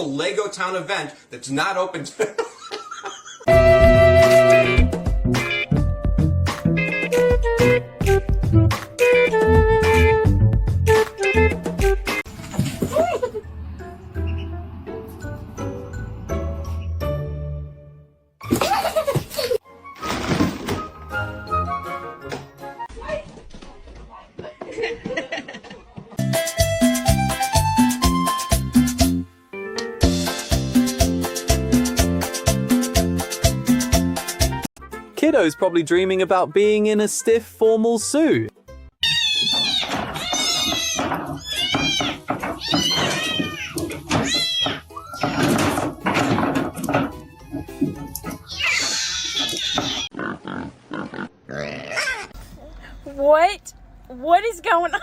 Lego Town event that's not open to... Kiddo's probably dreaming about being in a stiff formal suit. What? What is going on?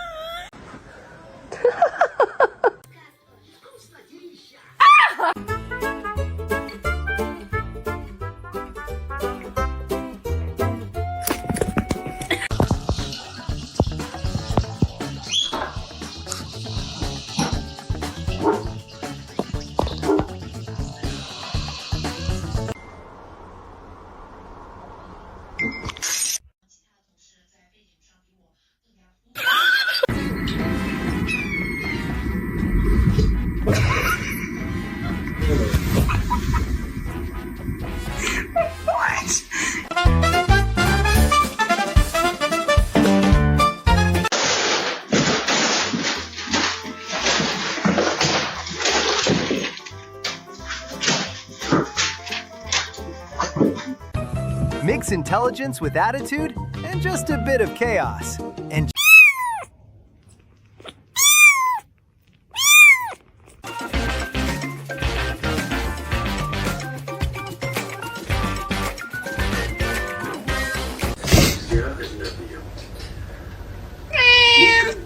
Mix intelligence with attitude and just a bit of chaos. And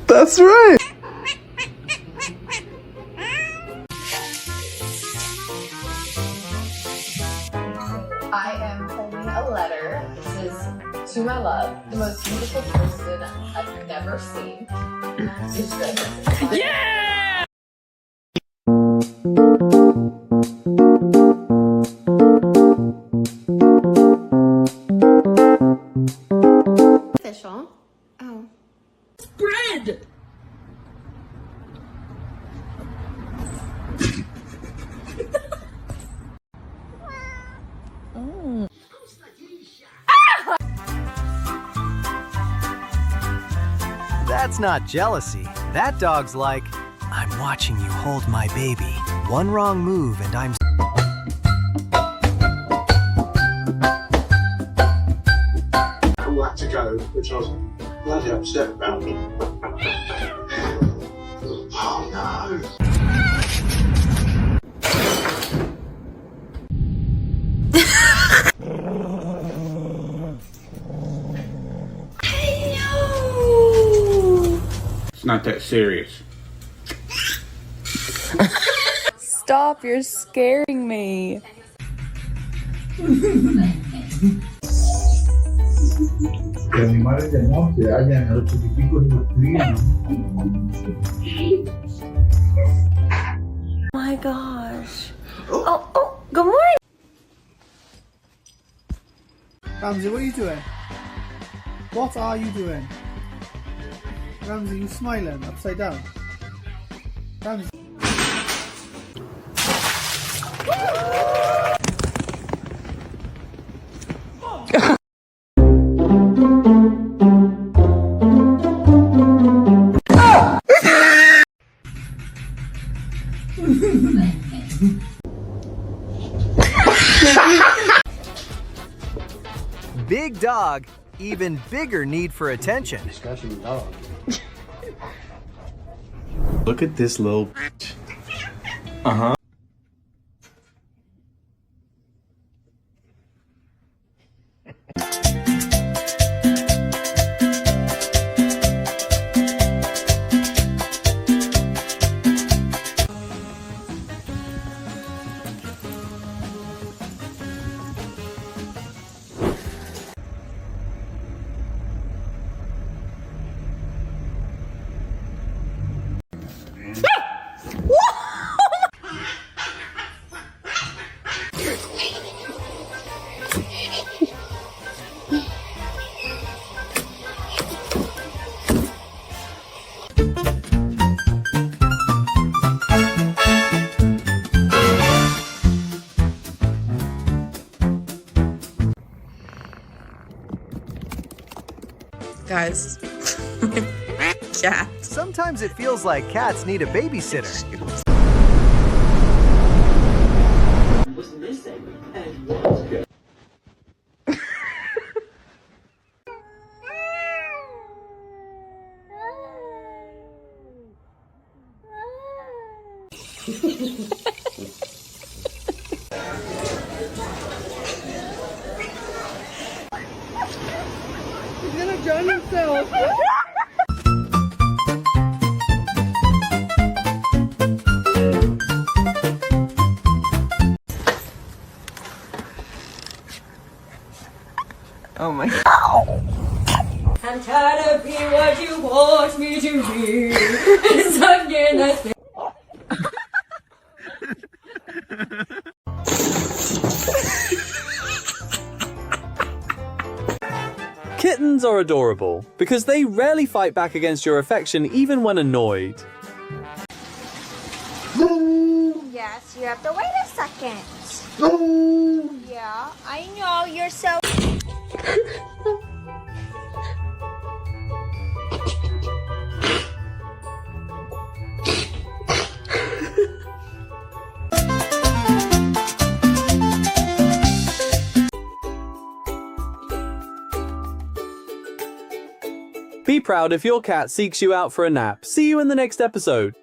That's right! I am holding a letter. This is to my love, the most beautiful person I've never seen. It's this. Yeah! Official. Oh. Bread! that's not jealousy. That dog's like, I'm watching you hold my baby. One wrong move and I'm... all that to go, which I was bloody upset about. Oh no! It's not that serious. Stop, you're scaring me. Que animales de monte hayan los chiquiticos y los crían. Oh my gosh. Oh, good morning. Ramsey, what are you doing? What are you doing? Ramsey, you smiling upside down. Ramsey. Big dog, even bigger need for attention. Discussing dog. Look at this little... Uh-huh. Guys, my cat. Sometimes it feels like cats need a babysitter. He's gonna drown himself. Oh my god. I'm tired of being what you want me to be. Something that's Kittens are adorable because they rarely fight back against your affection even when annoyed. Yes, you have to wait a second. Yeah, I know, you're so... Be proud if your cat seeks you out for a nap. See you in the next episode.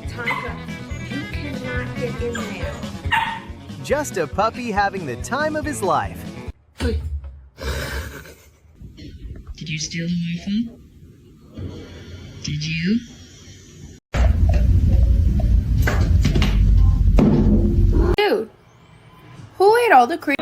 Tonka, you cannot get in there. Just a puppy having the time of his life. Did you steal my phone? Did you? Dude, who ate all the cream?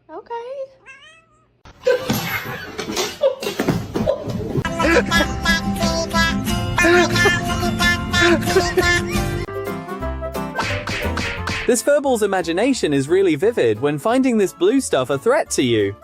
Okay. This furbal's imagination is really vivid when finding this blue stuff a threat to you.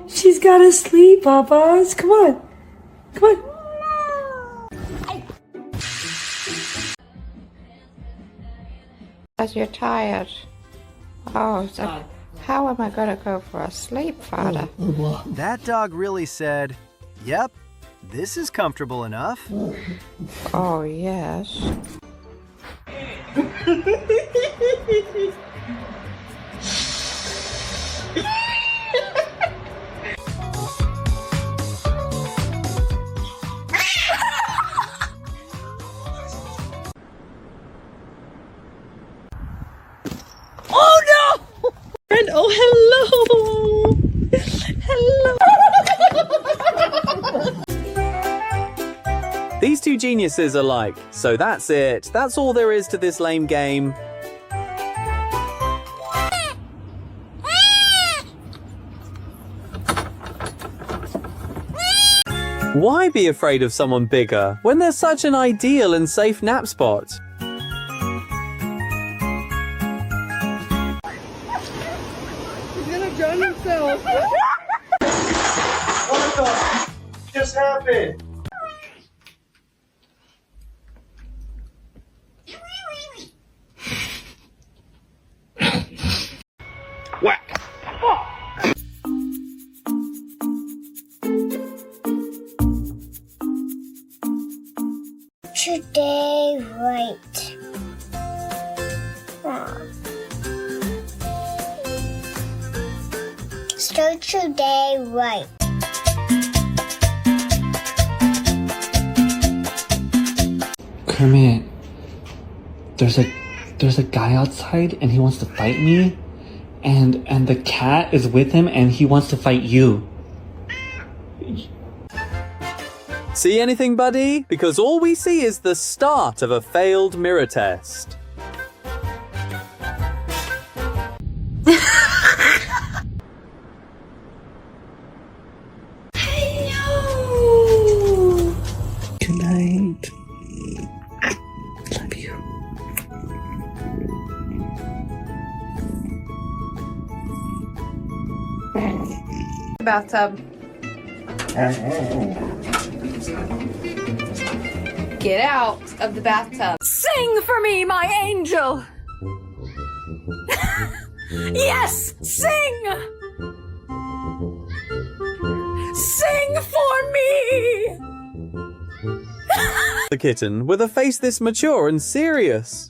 She's gotta sleep, Papas. Come on. Come on. Because you're tired. Oh, so how am I going to go for a sleep, Father? That dog really said, "Yep, this is comfortable enough." Oh, yes. Oh no! And oh, hello! Hello! These two geniuses are like, so that's it. That's all there is to this lame game. Why be afraid of someone bigger when there's such an ideal and safe nap spot? He's gonna drown himself. What the just happened? Whack! Today, right. Start today, right. Kermit, there's a guy outside and he wants to fight me, and the cat is with him and he wants to fight you. See anything, buddy? Because all we see is the start of a failed mirror test. Good night. Love you. Bathtub. Get out of the bathtub. Sing for me, my angel! Yes! Sing! Sing for me! The kitten with a face this mature and serious.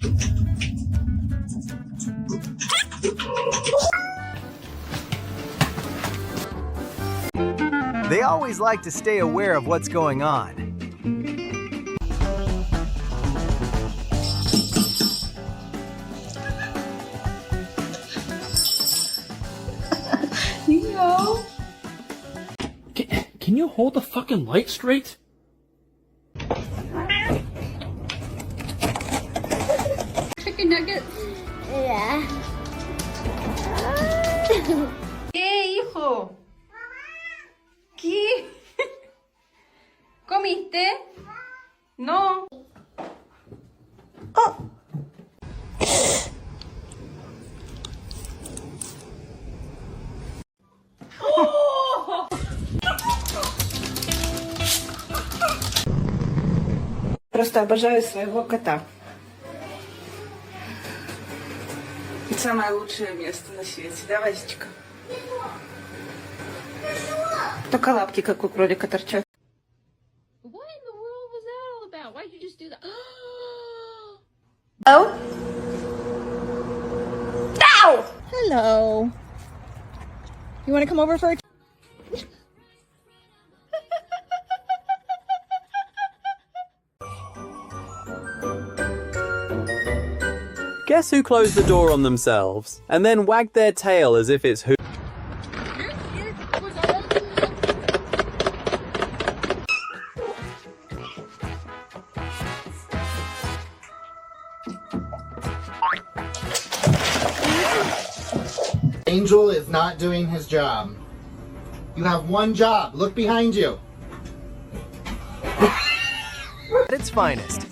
They always like to stay aware of what's going on. Can you hold the fucking light straight? Chicken nuggets. Yeah. ¿Qué, hijo? ¿Qué? ¿Comiste? No. Просто обожаю своего кота. Это самое лучшее место на свете, да, Васечка? Только лапки, как у кролика, торчат. What in the world was that all about? Why'd you just do that? Oh? Ow! Hello. You want to come over for a... Guess who closed the door on themselves and then wagged their tail as if it's who? Angel is not doing his job. You have one job. Look behind you. At its finest.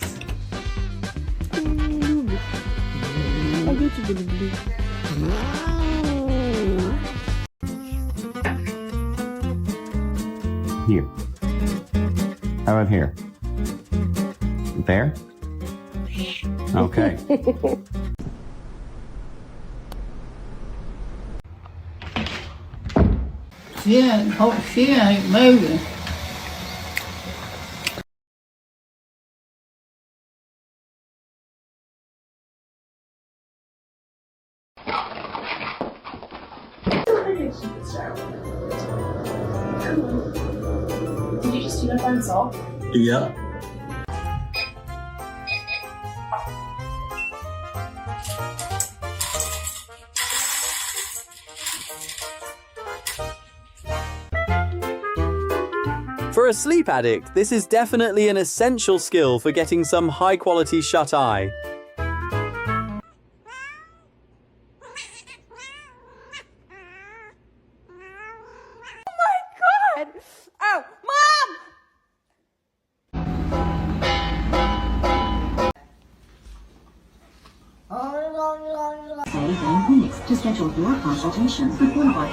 Here. How about here? There? Okay. She ain't moving. Did you just do that by yourself? Yeah. For a sleep addict, this is definitely an essential skill for getting some high-quality shut-eye. To schedule your consultation with one of our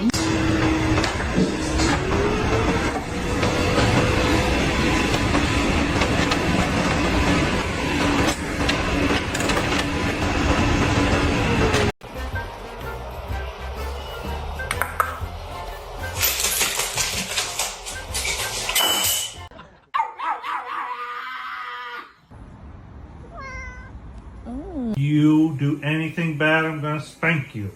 You do anything bad, I'm gonna spank you.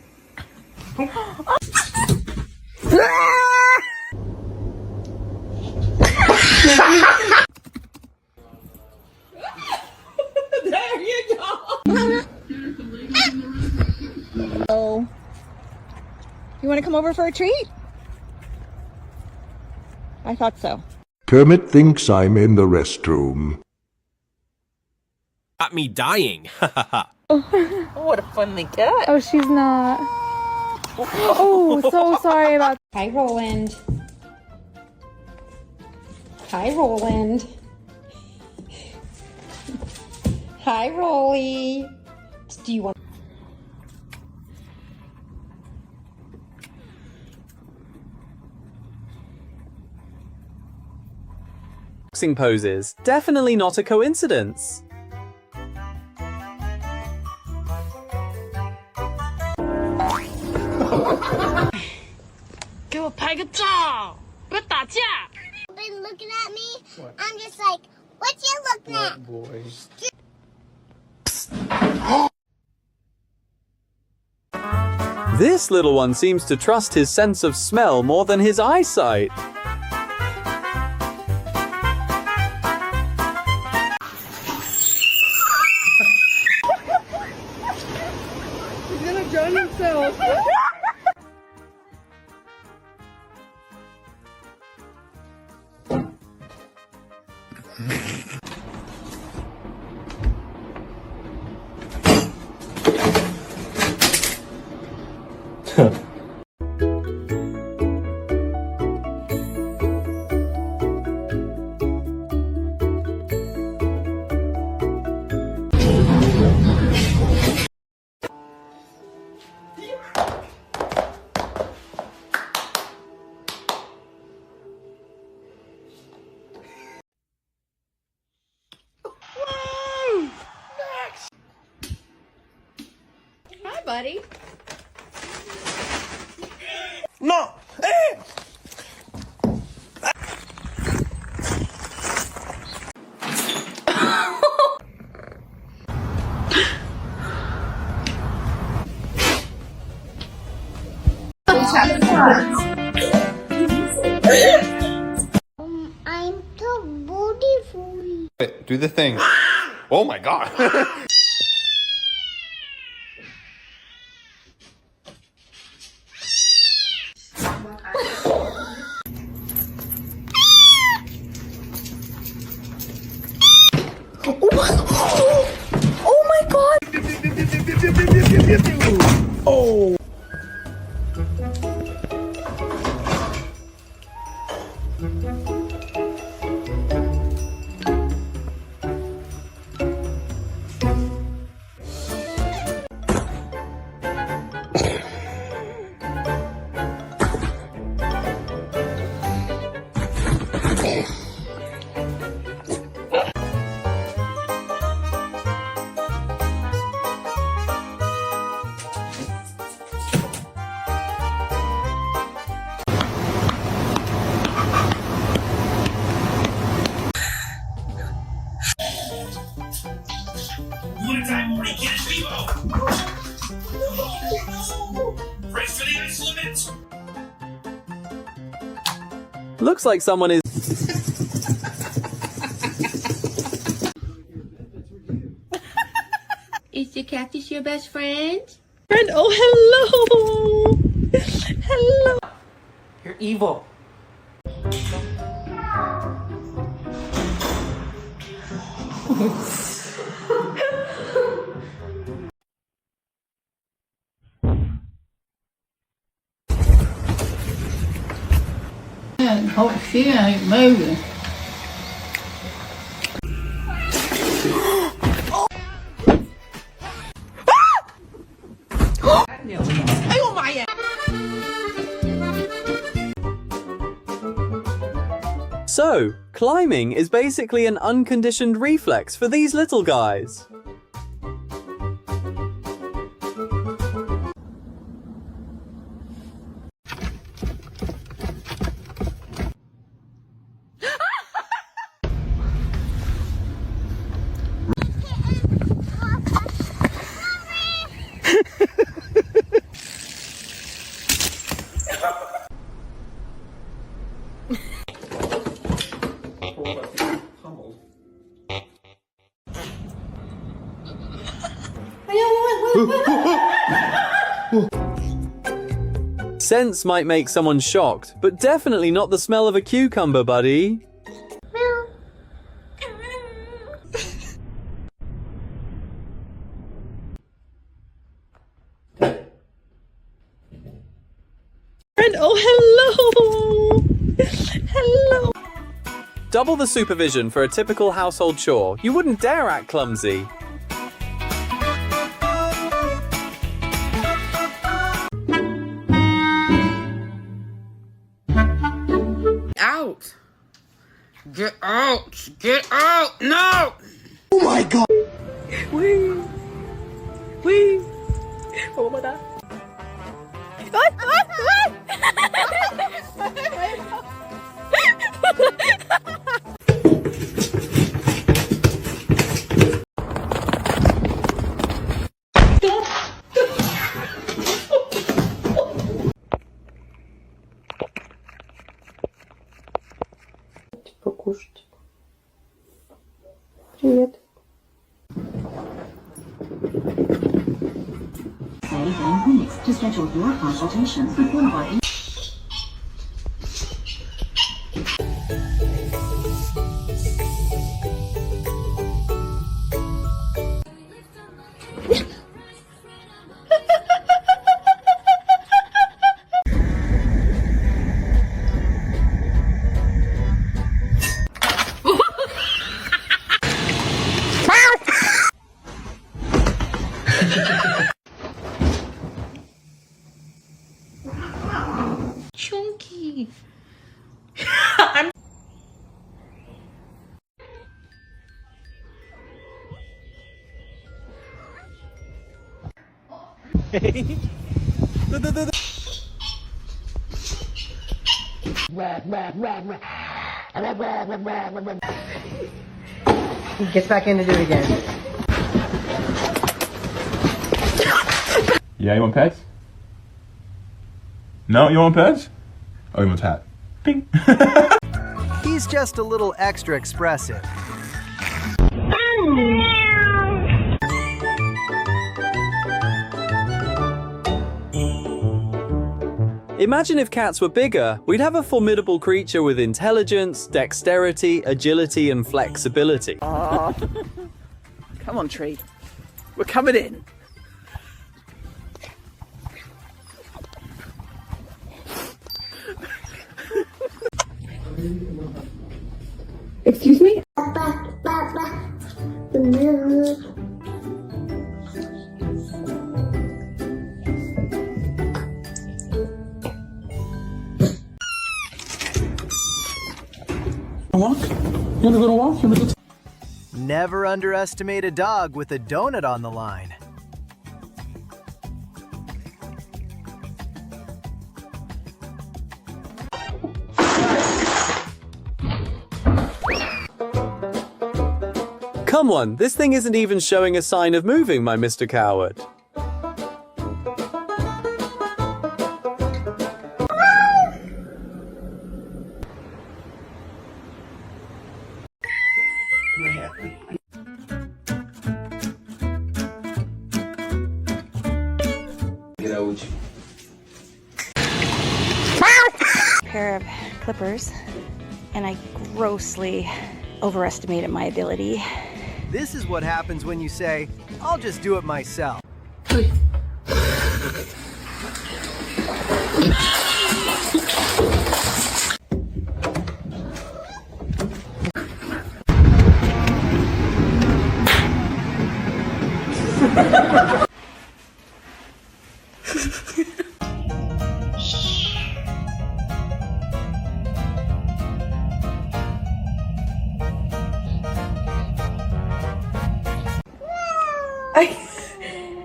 Oh. You want to come over for a treat? I thought so. Kermit thinks I'm in the restroom. Got me dying. What a funny cat. Oh, she's not. Oh, so sorry about. Hi, Roland. Hi, Roland. Hi, Rolly. Do you want... Boxing poses. Definitely not a coincidence. Been looking at me. I'm just like, what you looking at? Boy. This little one seems to trust his sense of smell more than his eyesight. He's gonna drown himself. Hi, buddy. No! I'm too beautiful. Wait, do the thing. Oh my god. Oh my god! Oh! One time more, you can't leave out. Race for the ice limit. Looks like someone is... Is the cactus your best friend? Friend, oh hello! Hello! You're evil. Oh, she ain't moving. So, climbing is basically an unconditioned reflex for these little guys. Scents might make someone shocked, but definitely not the smell of a cucumber, buddy. And oh, hello! Hello! Double the supervision for a typical household chore. You wouldn't dare act clumsy. Out! Get out! Get out! No! Oh my god! Wee! Wee! Oh my god. Покушать. Привет. in clinics to schedule your consultation with one of our Chunky. He gets back in to do it again. Yeah, you want pets? No, you want pets? Oh, you want tat? Ping. He's just a little extra expressive. Imagine if cats were bigger, we'd have a formidable creature with intelligence, dexterity, agility, and flexibility. Come on, Tree. We're coming in. Excuse me? Walk? You wanna go to walk? You wanna go Never underestimate a dog with a donut on the line. Come on, this thing isn't even showing a sign of moving, my Mr. Coward. Pair of clippers, and I grossly overestimated my ability. This is what happens when you say, I'll just do it myself.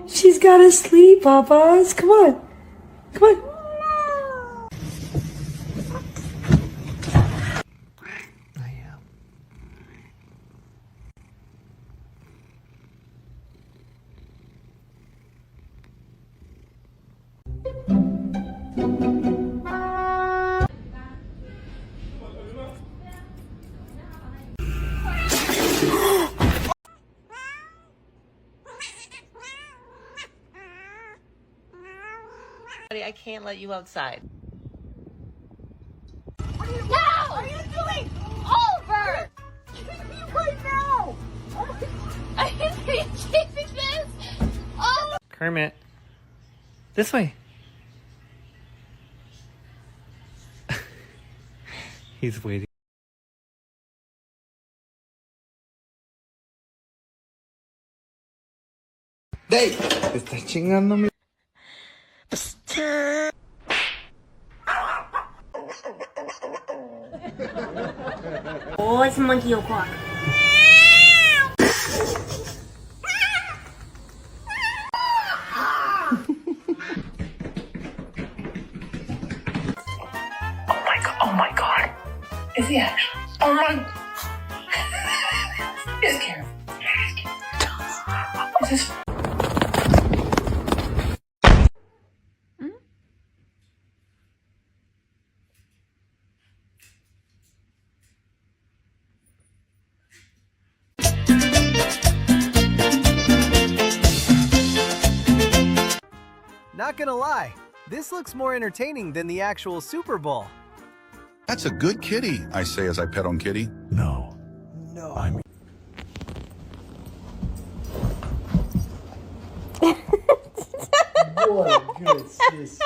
She's gotta sleep, Papas. Come on. Come on. I can't let you outside. No! Are you doing over? Right now! Are you chasing this? Oh! Kermit. This way. He's waiting. ¡Dey! Te estás chingando mi... Oh, it's a monkey o'clock. Oh my god. Is he actually? Oh my. Is Karen? Is this? Not gonna lie, this looks more entertaining than the actual Super Bowl. That's a good kitty, I say as I pet on Kitty. No. I'm... What a good sissy.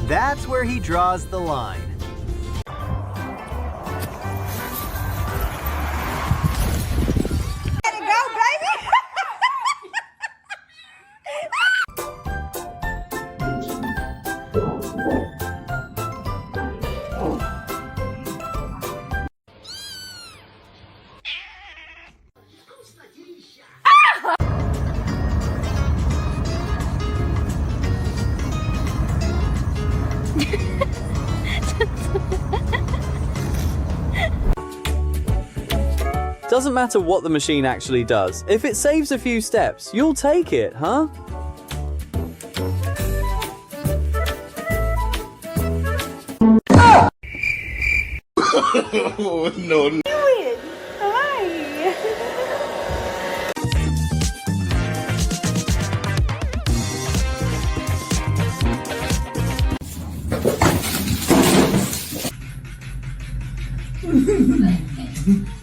That's where he draws the line. Let it go, baby! Doesn't matter what the machine actually does. If it saves a few steps, you'll take it, huh? Oh, no.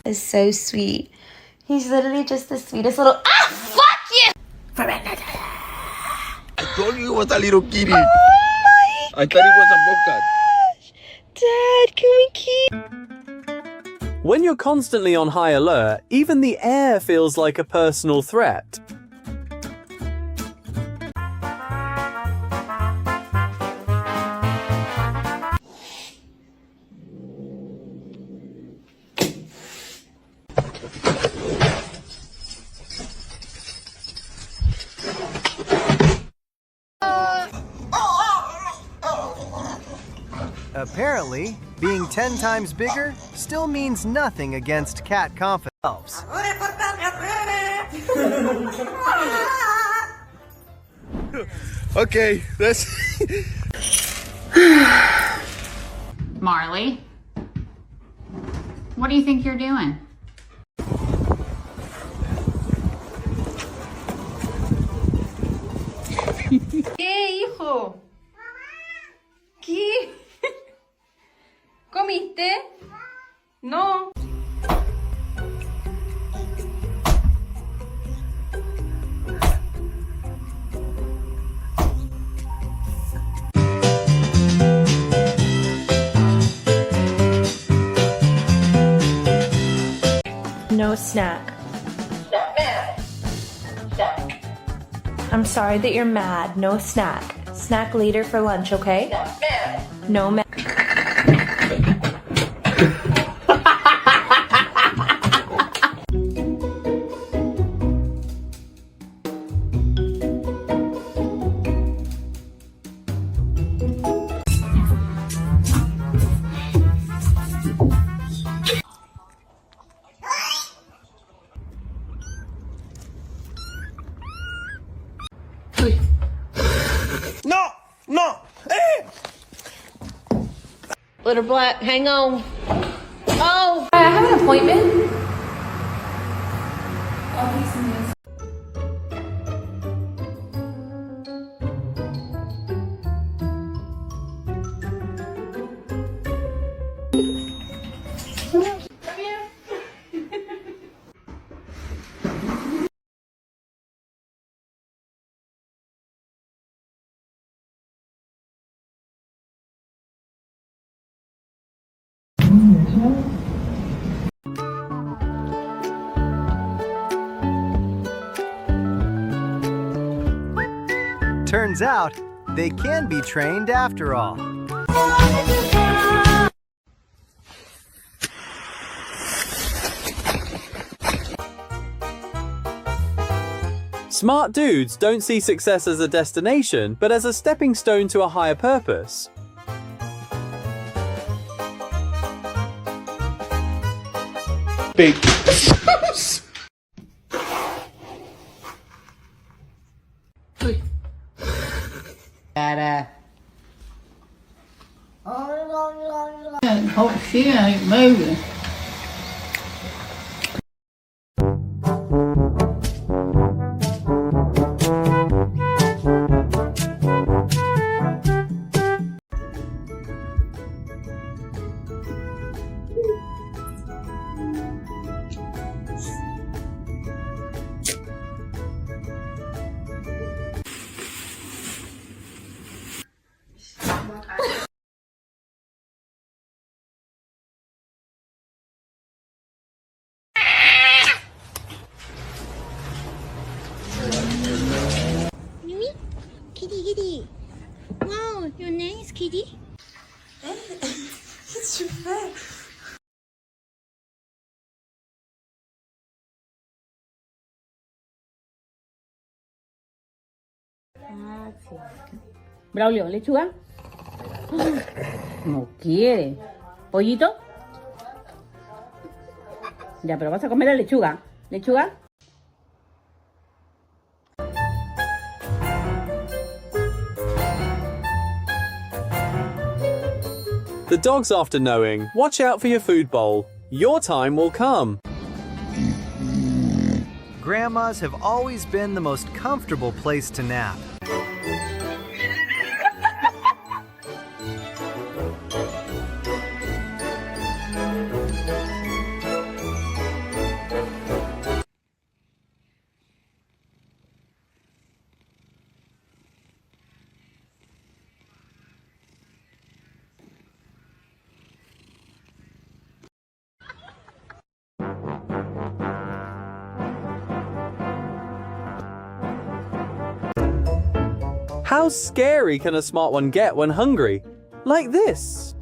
Is so sweet. He's literally just the sweetest little. Ah, fuck you! I told you it was a little kitty. Oh my I thought it was a bobcat. Dad, can we keep? When you're constantly on high alert, even the air feels like a personal threat. Apparently, being 10 times bigger still means nothing against cat confidence. Okay, that's... Marley, what do you think you're doing? ¿Qué, hijo? ¿Qué? ¿Comiste? No. No snack. Not mad. Snack. I'm sorry that you're mad. No snack. Snack later for lunch, okay? Not mad. No ma- No! No! Little black, hang on. Oh! I have an appointment? Turns out, they can be trained after all. Smart dudes don't see success as a destination, but as a stepping stone to a higher purpose. Big. Oh, she ain't moving. Kitty, kitty. Wow, your name is Kitty? It's your pet. Braulio, ¿lechuga? No quiere. ¿Pollito? Ya, pero vas a comer la lechuga. ¿Lechuga? The dog's after knowing, watch out for your food bowl. Your time will come. Grandmas have always been the most comfortable place to nap. How scary can a smart one get when hungry? Like this.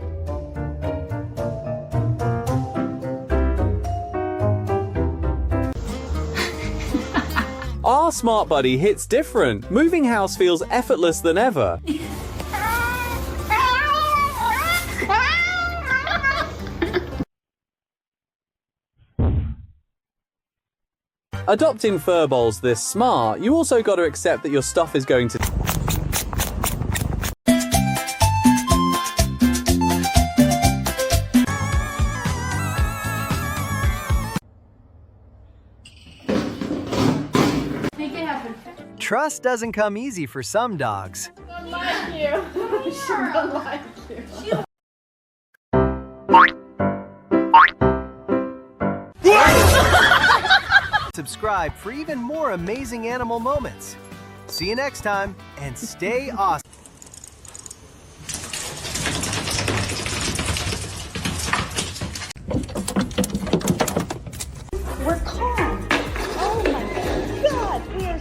Our smart buddy hits different. Moving house feels effortless than ever. Adopting fur balls this smart, you also got to accept that your stuff is going to... Trust doesn't come easy for some dogs. I don't like you. She don't like you. Subscribe for even more amazing animal moments. See you next time, and stay awesome. We're calm. Oh my God, we are.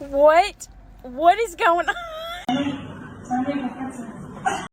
What? What is going on?